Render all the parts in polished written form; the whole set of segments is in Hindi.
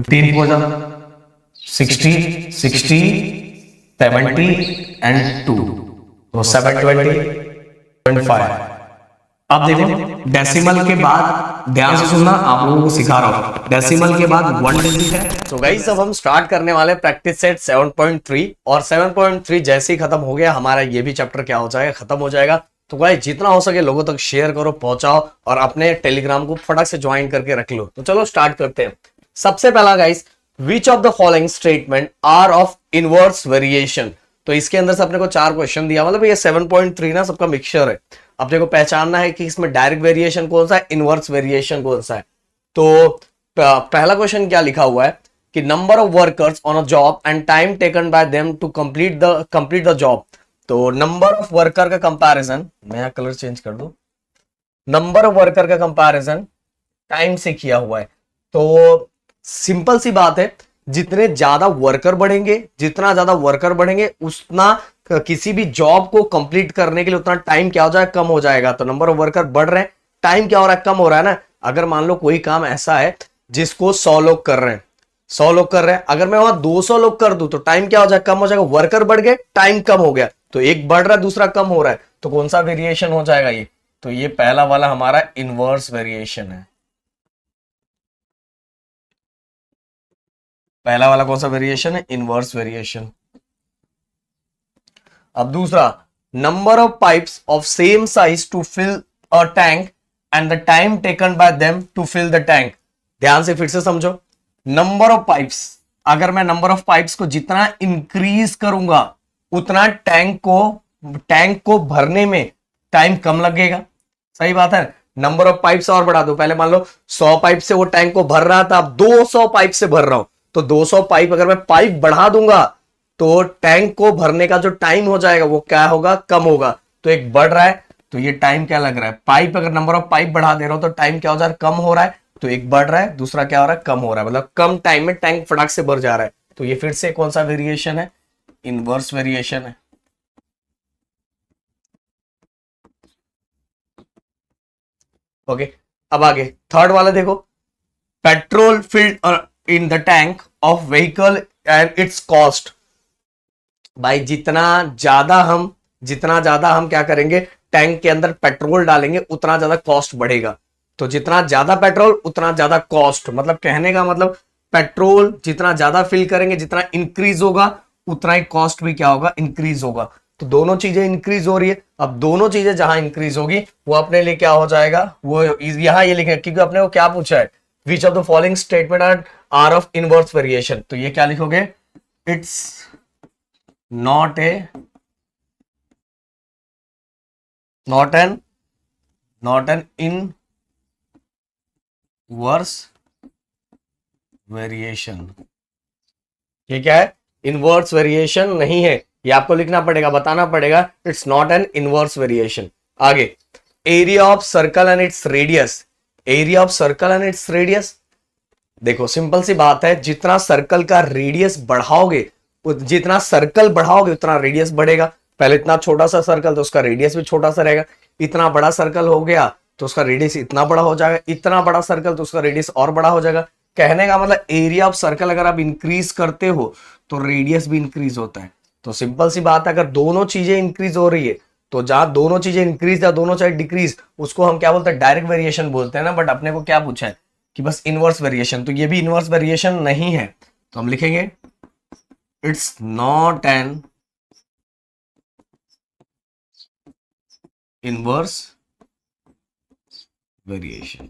15 को 60, 60, 70 एंड 2, तो 720.5। अब देखो डेसिमल के बाद ध्यान से सुनना, आप लोगों को सिखा रहा हूं, डेसिमल के बाद 1 डिजिट है। तो गाइस अब हम स्टार्ट करने वाले प्रैक्टिस सेट 7.3, और 7.3 जैसे ही खत्म हो गया हमारा ये भी चैप्टर क्या हो जाएगा, खत्म हो जाएगा। तो गाइस जितना हो सके लोगों तक शेयर करो, पहुंचाओ, और अपने टेलीग्राम को फटाक से ज्वाइन करके रख लो। तो चलो स्टार्ट करते हैं। सबसे पहला guys, which of the following statement are of inverse variation. तो इसके अंदर से अपने को 4 क्वेश्चन दिया, मतलब ये 7.3 ना सबका मिक्सचर है। अब देखो पहचानना है कि इसमें डायरेक्ट वेरिएशन कौन सा है, इनवर्स वेरिएशन कौन सा है। तो पहला क्वेश्चन क्या लिखा हुआ है कि number of workers on a job and time taken by them to complete the job. तो नंबर ऑफ वर्कर का कंपैरिजन, मैं यहाँ कलर चेंज कर दूं, नंबर ऑफ वर्कर का कंपैरिजन टाइम से किया हुआ है। तो सिंपल सी बात है, जितने ज्यादा वर्कर बढ़ेंगे उतना किसी भी जॉब को कंप्लीट करने के लिए उतना टाइम क्या हो जाएगा, कम हो जाएगा। तो नंबर ऑफ वर्कर बढ़ रहे हैं, टाइम क्या हो रहा है, कम हो रहा है ना। अगर मान लो कोई काम ऐसा है जिसको 100 लोग कर रहे हैं, 100 लोग कर रहे हैं, अगर मैं वहां 200 लोग कर दूं तो टाइम क्या हो जाएगा, कम हो जाएगा। वर्कर बढ़ गए, टाइम कम हो गया, तो एक बढ़ रहा है दूसरा कम हो रहा है, तो कौन सा वेरिएशन हो जाएगा ये, तो ये पहला वाला हमारा इनवर्स वेरिएशन है। पहला वाला कौन सा वेरिएशन है, इनवर्स वेरिएशन। अब दूसरा, number of pipes of same size to fill a tank and the time taken by them to fill the tank. ध्यान से फिर से समझो, नंबर ऑफ पाइप्स, अगर मैं नंबर ऑफ पाइप्स को जितना इंक्रीज करूंगा उतना टैंक को भरने में टाइम कम लगेगा। सही बात है। नंबर ऑफ पाइप्स और बढ़ा दो, पहले मान लो 100 पाइप से वो टैंक को भर रहा था, अब 200 पाइप से भर रहा हूं, तो 200 पाइप अगर मैं पाइप बढ़ा दूंगा तो टैंक को भरने का जो टाइम हो जाएगा वो क्या होगा, कम होगा। तो एक बढ़ रहा है, तो ये टाइम क्या लग रहा है, पाइप, अगर नंबर ऑफ पाइप बढ़ा दे रहा हूं तो टाइम क्या हो जा रहा है, कम हो रहा है। तो एक बढ़ रहा है, दूसरा क्या हो रहा है, कम हो रहा है, मतलब कम टाइम में टैंक फटाक से भर जा रहा है। तो ये फिर से कौन सा वेरिएशन है, इनवर्स वेरिएशन है। ओके, अब आगे थर्ड वाला देखो, petrol filled in the tank of vehicle and it's cost. भाई जितना ज्यादा हम क्या करेंगे, टैंक के अंदर पेट्रोल डालेंगे उतना ज्यादा कॉस्ट बढ़ेगा। तो जितना ज्यादा पेट्रोल उतना ज्यादा कॉस्ट, मतलब कहने का मतलब पेट्रोल जितना ज्यादा फिल करेंगे जितना इंक्रीज होगा उतना ही कॉस्ट भी क्या होगा, इंक्रीज होगा। तो दोनों चीजें इंक्रीज हो रही है। अब दोनों चीजें जहां इंक्रीज होगी वो अपने लिए क्या हो जाएगा, वो यहां ये लिखेंगे, क्योंकि अपने को क्या पूछा है, which of the following statement are of inverse variation. तो ये क्या लिखोगे, it's not an inverse variation। ये क्या है, इनवर्स वेरिएशन नहीं है, ये आपको लिखना पड़ेगा, बताना पड़ेगा, it's not an inverse variation. आगे, area of circle and its radius. Area of circle and its radius, देखो सिंपल सी बात है, जितना सर्कल का रेडियस बढ़ाओगे, जितना सर्कल बढ़ाओगे उतना रेडियस बढ़ेगा। पहले इतना छोटा सा सर्कल तो उसका रेडियस भी छोटा सा रहेगा, इतना बड़ा सर्कल हो गया तो उसका रेडियस इतना बड़ा हो जाएगा, इतना बड़ा सर्कल तो उसका रेडियस और बड़ा हो जाएगा। कहने का मतलब एरिया ऑफ सर्कल अगर आप इंक्रीज करते हो तो रेडियस भी इंक्रीज होता है। तो सिंपल सी बात है, अगर दोनों चीजें इंक्रीज हो रही है तो जहां दोनों चीजें इंक्रीज या दोनों साइड डिक्रीज, उसको हम क्या बोलते हैं, डायरेक्ट वेरिएशन बोलते हैं ना। बट अपने को क्या पूछा है कि बस इनवर्स वेरिएशन, तो ये भी इनवर्स वेरिएशन नहीं है। तो हम लिखेंगे it's not an inverse variation।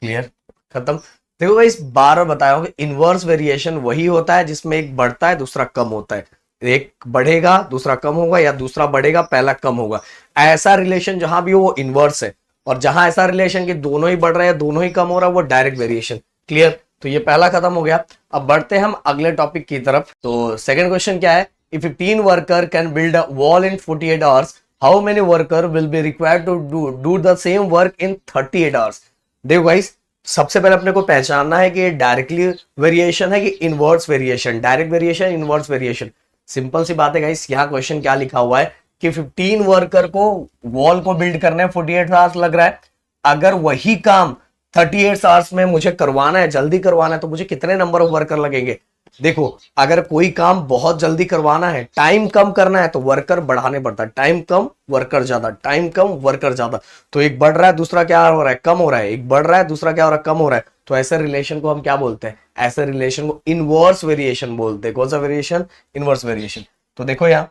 Clear, खत्म। देखो भाई, इस बार बताया हूं कि इनवर्स वेरिएशन वही होता है जिसमें एक बढ़ता है दूसरा कम होता है, एक बढ़ेगा दूसरा कम होगा, या दूसरा बढ़ेगा पहला कम होगा। ऐसा रिलेशन जहां भी हो वो इनवर्स है, और जहां ऐसा रिलेशन कि दोनों ही बढ़ रहे हैं दोनों ही कम हो रहा है वो डायरेक्ट वेरिएशन। क्लियर, तो ये पहला खत्म हो गया। अब बढ़ते हैं हम अगले टॉपिक की तरफ। तो सेकंड क्वेश्चन क्या है, if 15 worker can build a wall in 48 hours, how many worker will be required to do the same work in 38 hours. देखो गाइस, सबसे पहले अपने को पहचानना है कि ये डायरेक्टली वेरिएशन है कि inverse variation. Direct variation, inverse variation, simple सी बात है गाइस। यहाँ क्वेश्चन क्या लिखा हुआ है कि 15 वर्कर को वॉल को बिल्ड करने में 48 आवर्स लग रहा है। अगर वही काम 38 आवर्स में मुझे करवाना है, जल्दी करवाना है, तो मुझे कितने नंबर ऑफ वर्कर लगेंगे? देखो, अगर कोई काम बहुत जल्दी करवाना है, टाइम कम करना है, तो वर्कर बढ़ाने पड़ता है। टाइम कम वर्कर ज्यादा, टाइम कम वर्कर ज्यादा। तो एक बढ़ रहा है, दूसरा क्या हो रहा है, कम हो रहा है। एक बढ़ रहा है, दूसरा क्या हो रहा है, कम हो रहा है। तो ऐसे रिलेशन को हम क्या बोलते हैं? ऐसे रिलेशन को इनवर्स वेरिएशन बोलते हैं। कौन सा वेरिएशन? Inverse variation. तो देखो यहां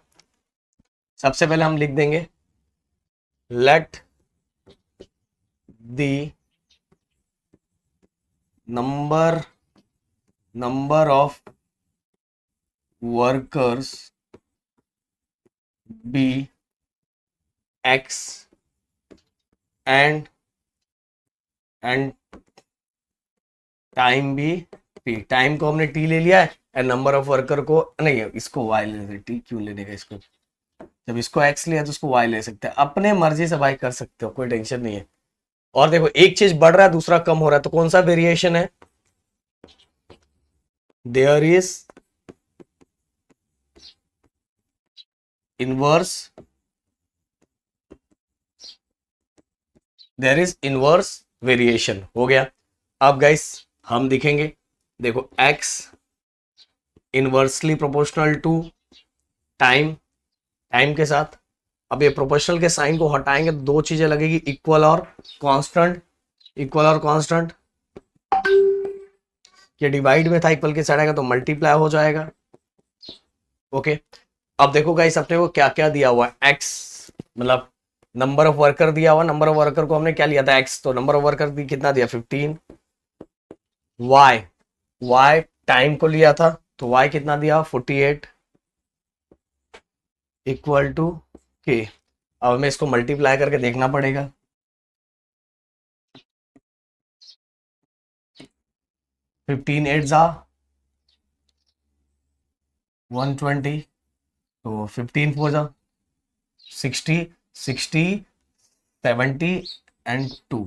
सबसे पहले हम लिख देंगे let the number of workers be x and time भी t। टाइम को हमने t ले लिया है एंड नंबर ऑफ वर्कर को नहीं, इसको y ले, t क्यों लेने का इसको? जब इसको x लिया तो उसको y ले सकते हैं, अपने मर्जी से भाई कर सकते हो, कोई टेंशन नहीं है। और देखो, एक चीज बढ़ रहा है, दूसरा कम हो रहा है, तो कौन सा वेरिएशन है? There is inverse, there is inverse variation. हो गया। अब गाइस हम दिखेंगे, देखो x inversely proportional to time, time के साथ। अब ये प्रोपोर्शनल के साइन को हटाएंगे तो दो चीजें लगेगी, इक्वल और कांस्टेंट। इक्वल और कांस्टेंट, ये डिवाइड में था, इक्वल के साइड आएगा तो मल्टीप्लाई हो जाएगा। ओके, अब देखो गाइस अपने को क्या क्या दिया हुआ है, x मतलब नंबर ऑफ वर्कर दिया हुआ। नंबर ऑफ वर्कर को हमने क्या लिया था, x, तो नंबर ऑफ वर्कर कितना दिया, 15। y टाइम को लिया था, तो y कितना दिया, 48 इक्वल टू k। अब हमें इसको मल्टीप्लाई करके देखना पड़ेगा। 15 8 जा 120, तो 15 4 जा 60, 60 70 एंड 2,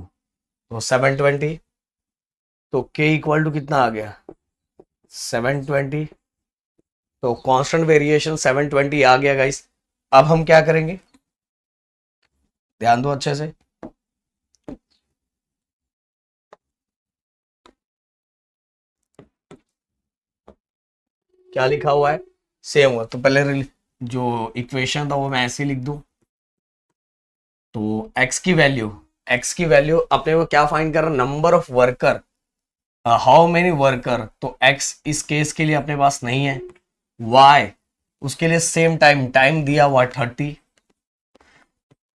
तो 720। तो k इक्वल टू कितना आ गया, 720। तो कांस्टेंट वेरिएशन 720 आ गया गाइस। अब हम क्या करेंगे, ध्यान दो अच्छे से। क्या लिखा हुआ है, सेम हुआ, तो पहले जो इक्वेशन था वो मैं ऐसे लिख दूं। तो x की वैल्यू अपने को क्या फाइंड करना, number of worker, how many worker. तो x इस केस के लिए अपने पास नहीं है, y उसके लिए सेम टाइम दिया हुआ 30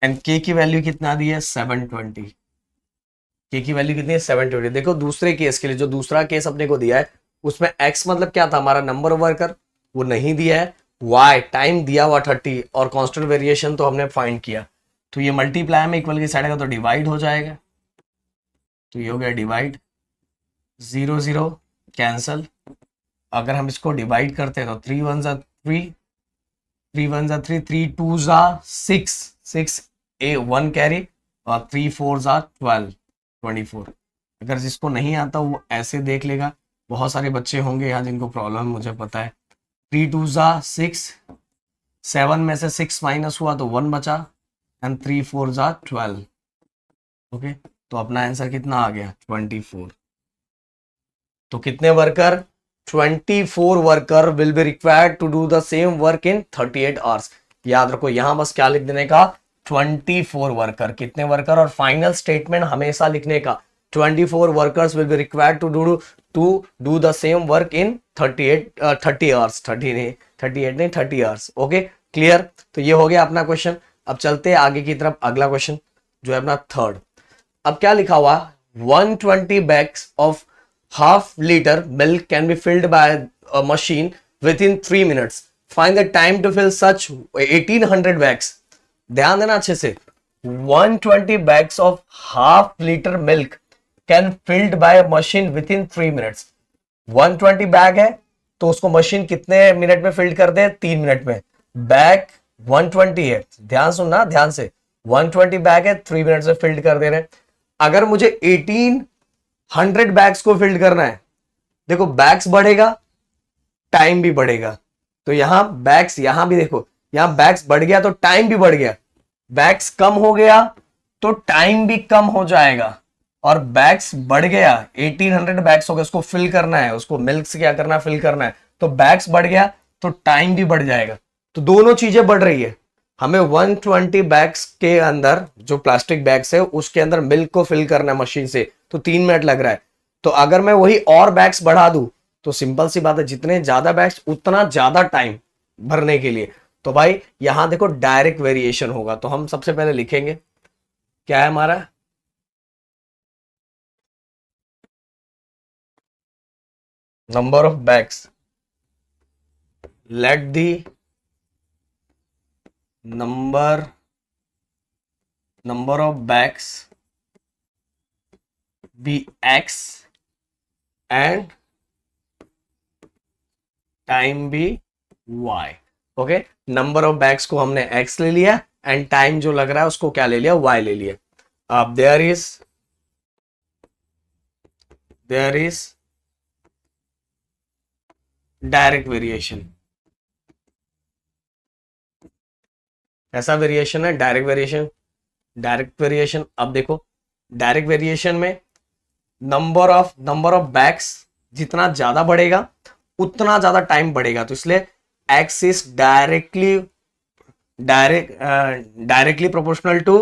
एंड k की वैल्यू कितना दी है, 720। k की वैल्यू कितनी है, 720। देखो दूसरे केस के लिए, जो दूसरा केस अपने को दिया है उसमें x मतलब क्या था, हमारा नंबर ऑफ वर्कर, वो नहीं दिया है। y टाइम दिया हुआ 30 और कांस्टेंट वेरिएशन तो हमने फाइंड किया। तो ये मल्टीप्लाई में इक्वल के साइड आएगा तो डिवाइड हो जाएगा। तो ये हो गया डिवाइड, 0 0 कैंसल। अगर हम इसको डिवाइड करते हैं तो 3 1 जा 3, 3 1 जा 3, 3 2 जा 6, 6 ए 1 कैरी, और 3 4 जा 12 24। अगर जिसको नहीं आता वो ऐसे देख लेगा, बहुत सारे बच्चे होंगे यहाँ जिनको प्रॉब्लम मुझे पता है। 3 2 जा 6, 7 में से 6 माइनस हुआ तो 1 बचा, एंड 3 4 जा 12। ओके, तो अपना आंसर कितना आ गया, 24। तो कितने worker, 24 worker will be required to do the same work in 38 hours. याद रखो, यहां बस क्या लिख देने का, 24 वर्कर, कितने वर्कर, और फाइनल स्टेटमेंट हमेशा लिखने का 24 workers will be required to do the same work in 30 hours, 38 नहीं 30 आवर्स। Okay, clear. तो ये हो गया अपना क्वेश्चन। अब चलते हैं आगे की तरफ, अगला क्वेश्चन जो है अपना थर्ड। अब क्या लिखा हुआ, 120 bags of half liter milk can be filled by a machine within 3 minutes. Find the time to fill such 1800 bags. ध्यान देना अच्छे से, 120 bags of half liter milk can filled by a machine within 3 minutes. 120 bag है तो उसको मशीन कितने मिनट में फिल्ड कर दे, 3 मिनट में। बैग 120 है, ध्यान सुनना ध्यान से, 120 बैग है, 3 मिनट से फिल्ड कर दे रहे। अगर मुझे 1800 बैग्स को फिल्ड करना है, देखो बैग्स बढ़ेगा टाइम भी बढ़ेगा। तो यहां बैग्स, यहां भी देखो, यहां बैग्स बढ़ गया तो टाइम भी बढ़ गया, बैग्स कम हो गया तो टाइम भी कम हो जाएगा। और बैग्स बढ़ गया, 1800 बैग्स हो गए, उसको फिल करना है, उसको मिल्क से क्या करना है, फिल करना है, तो बैग्स बढ़ गया तो टाइम भी बढ़ जाएगा। तो दोनों चीजें बढ़ रही है। हमें 120 बैग्स के अंदर, जो प्लास्टिक बैग्स है उसके अंदर मिल्क को फिल करना है मशीन से, तो 3 मिनट लग रहा है। तो अगर मैं वही और बैग्स बढ़ा दूं तो सिंपल सी बात है, जितने ज्यादा बैग्स उतना ज्यादा टाइम भरने के लिए। तो भाई यहां देखो डायरेक्ट वेरिएशन होगा, तो हम सबसे पहले लिखेंगे क्या है हमारा, number of bags, let the number number of bags be X and time be Y. Okay, number of bags को हमने एक्स ले लिया एंड टाइम जो लग रहा है उसको क्या ले लिया, वाई ले लिया। अब देयर इज डायरेक्ट वेरिएशन। ऐसा वेरिएशन है डायरेक्ट वेरिएशन। डायरेक्ट वेरिएशन, अब देखो डायरेक्ट वेरिएशन में नंबर ऑफ बैग्स जितना ज्यादा बढ़ेगा उतना ज्यादा टाइम बढ़ेगा, तो इसलिए X is directly proportional to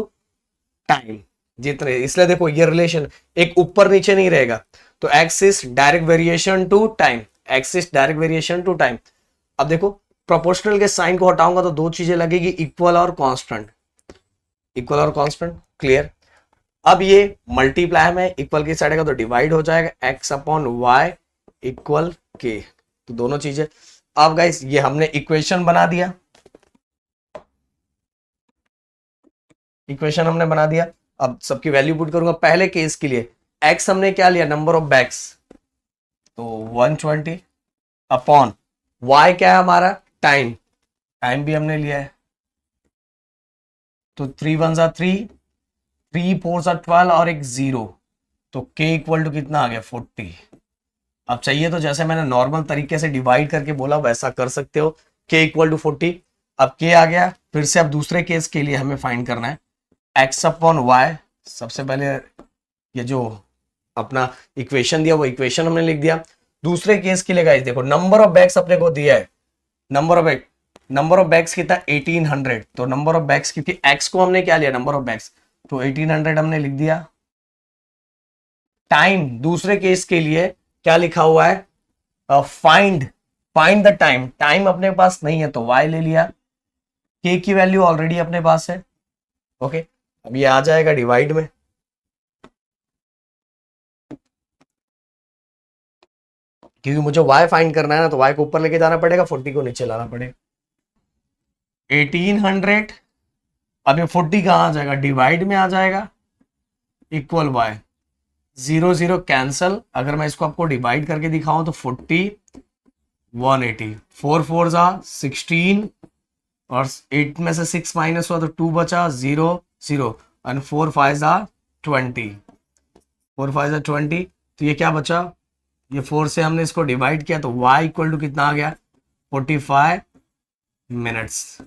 time जितने, इसलिए देखो ये रिलेशन एक ऊपर नीचे नहीं रहेगा। तो x is direct variation to time, X is direct variation to time. अब देखो प्रोपोर्शनल के साइन को हटाऊंगा तो दो चीजें लगेगी, इक्वल और कांस्टेंट, इक्वल और कांस्टेंट, क्लियर। अब ये मल्टीप्लाई में इक्वल की साइड का तो डिवाइड हो जाएगा, एक्स अपॉन वाई इक्वल के, तो दोनों चीजें। अब गाइस ये हमने इक्वेशन बना दिया, इक्वेशन हमने बना दिया। अब सबकी वैल्यू पुट करूंगा, पहले केस के लिए एक्स हमने क्या लिया, नंबर ऑफ बैग्स, तो 120 अपॉन वाई क्या है हमारा, टाइम, टाइम भी हमने लिया है, तो 3 1 3, 3 4 12 और एक 0, तो k इक्वल टू कितना आ गया, 40। अब चाहिए तो जैसे मैंने नॉर्मल तरीके से डिवाइड करके बोला वैसा कर सकते हो, k इक्वल टू 40। अब k आ गया, फिर से अब दूसरे केस के लिए हमें फाइंड करना है x अपॉन वाई। सबसे पहले ये जो अपना इक्वेशन दिया वो इक्वेशन हमने लिख दिया। दूसरे केस के लिए गाइस देखो नंबर ऑफ बैग्स अपने को दिया है, नंबर ऑफ बैग्स कितना, 1800, तो नंबर ऑफ बैग्स क्योंकि x को हमने क्या लिया, नंबर ऑफ बैग्स, तो 1800 हमने लिख दिया। टाइम दूसरे केस के लिए क्या लिखा हुआ है, find find the time, time अपने पास नहीं है तो y ले लिया, k की वैल्यू ऑलरेडी अपने पास है। ओके, अब ये आ जाएगा डिवाइड में, क्योंकि मुझे y फाइंड करना है ना, तो y को ऊपर लेके जाना पड़ेगा, 40 को नीचे लाना पड़ेगा। 1800, अब ये 40 कहाँ आ जाएगा, डिवाइड में आ जाएगा, इक्वल y, 0 0 कैंसल। अगर मैं इसको आपको डिवाइड करके दिखाऊं तो 40 180, 4 4 जा 16, और 8 में से 6 माइनस हुआ तो 2 बचा, 0 0, और 4 5 जा 20, 4 5 जा 20, तो ये क्या बचा, ये 4 से हमने इसको डिवाइड किया तो y इक्वल टू कितना आ गया, 45 मिनट्स।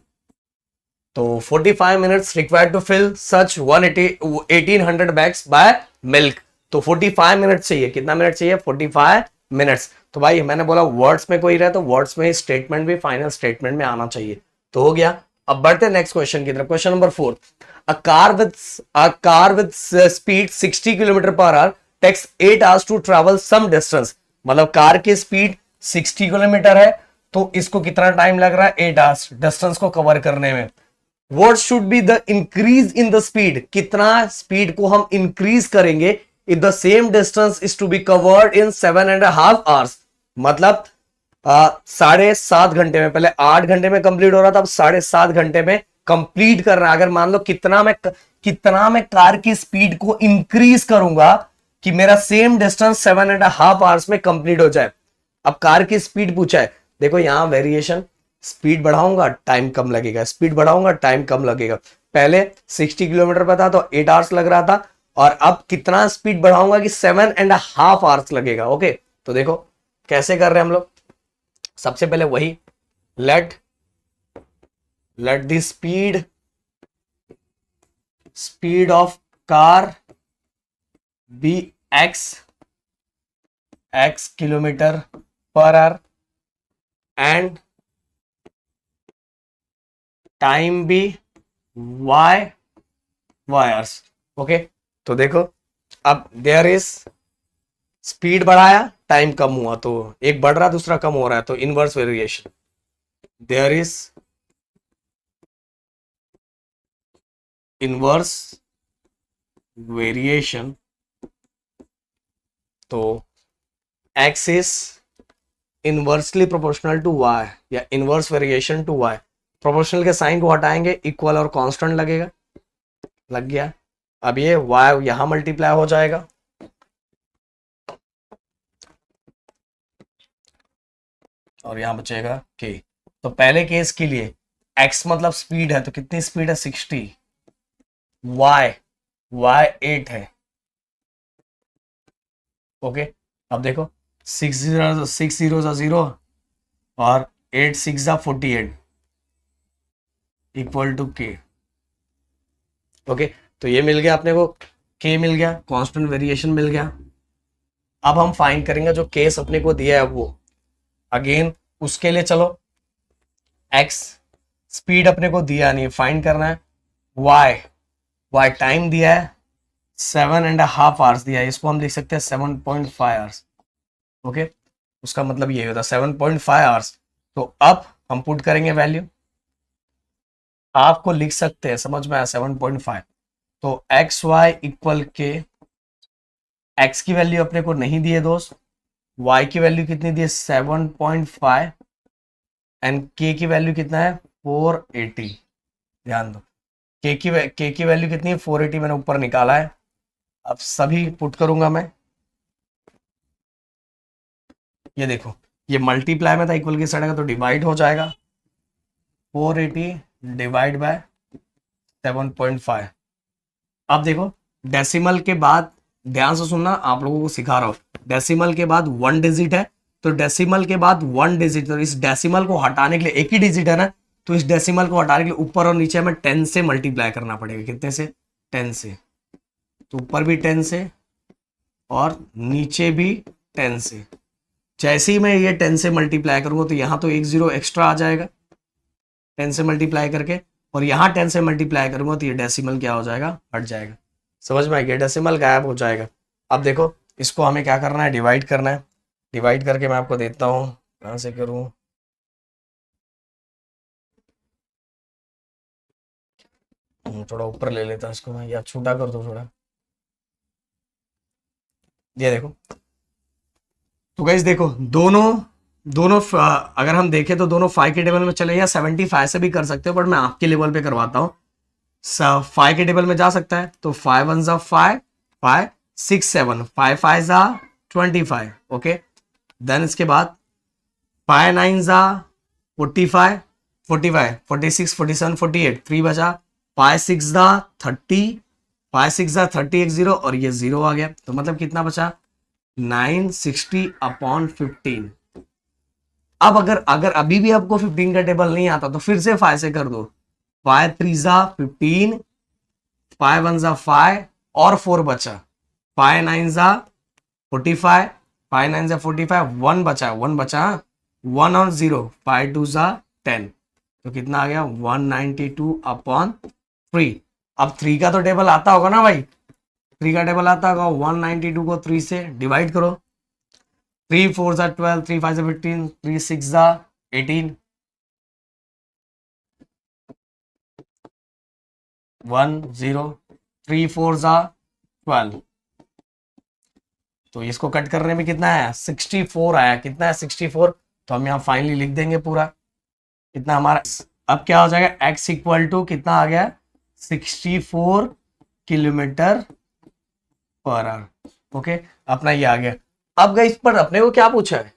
तो 45 minutes required to fill such 1800 bags by milk. तो 45 मिनट्स चाहिए, कितना मिनट चाहिए, 45 मिनट्स। तो भाई मैंने बोला वर्ड्स में कोई रहे तो वर्ड्स में स्टेटमेंट भी फाइनल स्टेटमेंट में आना चाहिए, तो हो गया। अब बढ़ते नेक्स्ट क्वेश्चन की तरफ, question number 4। A car with speed 60 kilometer per hour takes 8 hours to travel some distance, मतलब कार की स्पीड 60 किलोमीटर है तो इसको कितना टाइम लग रहा है, 8 आवर्स डिस्टेंस को कवर करने में। What should be the increase in the speed, कितना स्पीड को हम इंक्रीज करेंगे if the same distance is to be covered in 7.5 hours, मतलब 7.5 घंटे में, पहले 8 घंटे में कंप्लीट हो रहा था, अब 7.5 घंटे में कंप्लीट कर रहा है। अगर मान लो कितना मैं कार की स्पीड को इंक्रीज करूंगा कि मेरा सेम डिस्टेंस 7.5 आवर्स में कंप्लीट हो जाए। अब कार की स्पीड पूछा है, देखो यहां वेरिएशन, स्पीड बढ़ाऊंगा टाइम कम लगेगा, स्पीड बढ़ाऊंगा टाइम कम लगेगा। पहले 60 किलोमीटर पर था तो 8 आवर्स लग रहा था, और अब कितना स्पीड बढ़ाऊंगा कि 7.5 आवर्स लगेगा। ओके, तो देखो कैसे कर रहे हैं हम लोग। सबसे पहले वही let the speed of car be X kilometer per hour and time be Y hours. Okay, तो देखो अब देयर इज स्पीड बढ़ाया, टाइम कम हुआ, तो एक बढ़ रहा दूसरा कम हो रहा है, तो inverse variation. There is inverse variation, तो x is inversely proportional to y या inverse variation to y. Proportional के साइन को हटाएंगे, इक्वल और कांस्टेंट लगेगा, लग गया। अब ये वाई यहां मल्टीप्लाई हो जाएगा, और यहां बचेगा के। तो पहले केस के लिए x मतलब स्पीड है, तो कितनी स्पीड है 60, y 8 है। ओके, अब देखो 6 जीरो 0 और 8 6 48 इक्वल टू के। ओके, तो ये मिल गया अपने को, के मिल गया, कांस्टेंट वेरिएशन मिल गया। अब हम फाइंड करेंगे जो केस अपने को दिया है वो। अगेन उसके लिए चलो, x स्पीड अपने को दिया नहीं, फाइंड करना है। y टाइम दिया है 7.5 आवर्स दिया है, इसको हम लिख सकते हैं 7.5 आवर्स। ओके, उसका मतलब ये होता है 7.5 आवर्स। तो अब हम पुट करेंगे वैल्यू, आपको लिख सकते हैं, समझ में आया 7.5। तो एक्स वाई इक्वल के, एक्स की वैल्यू अपने को नहीं दी है दोस्त, y की वैल्यू कितनी दी है 7.5 एंड k की वैल्यू कितना है 480। ध्यान दो, k की वैल्यू कितनी है 480, मैंने ऊपर निकाला है। अब सभी पुट करूंगा मैं, ये देखो ये मल्टीप्लाई में था, इक्वल की साइड का तो डिवाइड हो जाएगा, 480 डिवाइड बाय 7.5। अब देखो डेसिमल के बाद, ध्यान से सुनना, आप लोगों को सिखा रहा हूं, डेसिमल के बाद 1 डिजिट है, तो डेसिमल के बाद 1 डिजिट, तो इस डेसिमल को हटाने के लिए, एक ही डिजिट है ना, तो इस डेसिमल को हटाने के लिए ऊपर और नीचे हमें 10 से मल्टीप्लाई करना पड़ेगा। कितने से? 10 से। तो ऊपर भी 10 से और नीचे भी 10 से। जैसे ही मैं ये 10 से मल्टीप्लाई करूंगा तो यहां तो एक जीरो एक्स्ट्रा आ जाएगा 10 से मल्टीप्लाई करके, और यहां 10 से मल्टीप्लाई करूंगा तो ये डेसिमल क्या हो जाएगा, हट जाएगा। समझ में आ गया, डेसिमल गायब हो जाएगा। अब देखो इसको हमें क्या करना है, डिवाइड करना है। डिवाइड करके मैं आपको देता हूं, कहां से करूं, थोड़ा ऊपर ले लेता हूं इसको मैं, या छोटा कर दो थोड़ा। ये देखो, तो गाइस देखो दोनों दोनों अगर हम देखें तो दोनों 5 के टेबल में चले, या 75 से भी कर सकते हो, बट मैं आपके लेवल पे करवाता हूँ। 5 के टेबल में जा सकता है, तो 5 1 जा 5 5 6 7 5 5 जा 25। ओके, देन इसके बाद 5 9 जा 45 45 46 47 48 3 बचा, 5 6 जा 30 5 6 जा 30 एक जीरो, और ये जीरो आ गया, तो मतलब कितना बचा 960/15। अब अगर अभी भी आपको 15 का टेबल नहीं आता तो फिर से 5 से कर दो, 5 3 जा 15 5 1 जा 5 और 4 बचा, 5 9 जा 45 5 9 जा 45 1 बचा 1 और 0 5 2 जा 10, तो कितना आ गया 192/3। अब 3 का तो टेबल आता होगा ना भाई, 3 का टेबल आता होगा, 192 को 3 से डिवाइड करो, 3 4 जा 12 3 5 जा 15 3 6 जा 18 1 0 3 4 जा 12। तो इसको कट करने में कितना आया 64 आया, कितना है 64, तो हम यहाँ फाइनली लिख देंगे पूरा कितना हमारा। अब क्या हो जाएगा x इक्वल टू कितना आ गया 64 किलोमीटर पर आवर। ओके, अपना ये आ गया। अब गाइस पर अपने को क्या पूछा है,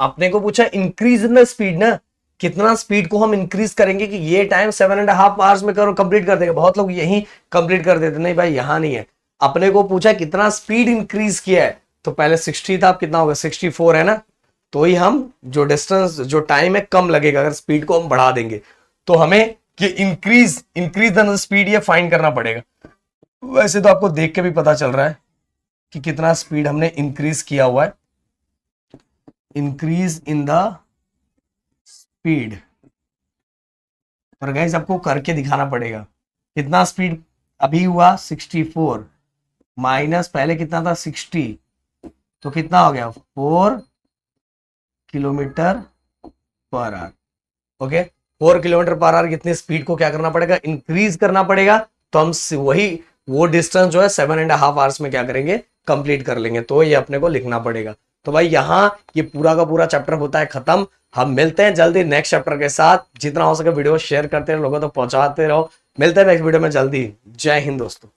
अपने को पूछा इंक्रीज इन स्पीड ना, कितना स्पीड को हम इंक्रीज करेंगे कि ये टाइम 7.5 आवर्स में करो कंप्लीट कर देगा। बहुत लोग यही कंप्लीट कर देते, नहीं भाई यहां नहीं है, अपने को पूछा कितना स्पीड इंक्रीज किया है, तो पहले 60 था, अब कितना होगा 64 है ना, तो ही हम जो डिस्टेंस जो टाइम है कम लगेगा अगर स्पीड को हम बढ़ा देंगे, तो हमें कि इंक्रीज द स्पीड ये फाइंड करना पड़ेगा। वैसे तो आपको देख के भी पता चल रहा है कि कितना स्पीड हमने इंक्रीज किया हुआ है, इंक्रीज इन द स्पीड। और गाइस आपको करके दिखाना पड़ेगा कितना स्पीड अभी हुआ 64 माइनस पहले कितना था 60, तो कितना हो गया 4 kilometre per our. Okay, 4 kilometre per our कितनी स्पीड को क्या करना पड़ेगा, इंक्रीज करना पड़ेगा। तो हम वही वो डिस्टेंस जो है 7.5 आवर्स में क्या करेंगे, कंप्लीट कर लेंगे। तो ये अपने को लिखना पड़ेगा। तो भाई यहाँ ये पूरा का पूरा चैप्टर होता है खत्म। हम मिलते हैं जल्दी नेक्स्ट चैप्टर के साथ। जितना हो सके वीडियो शेयर करते रहो, लोगों तक पहुंचाते रहो। मिलते हैं नेक्स्ट वीडियो में जल्दी। जय हिंद दोस्तों।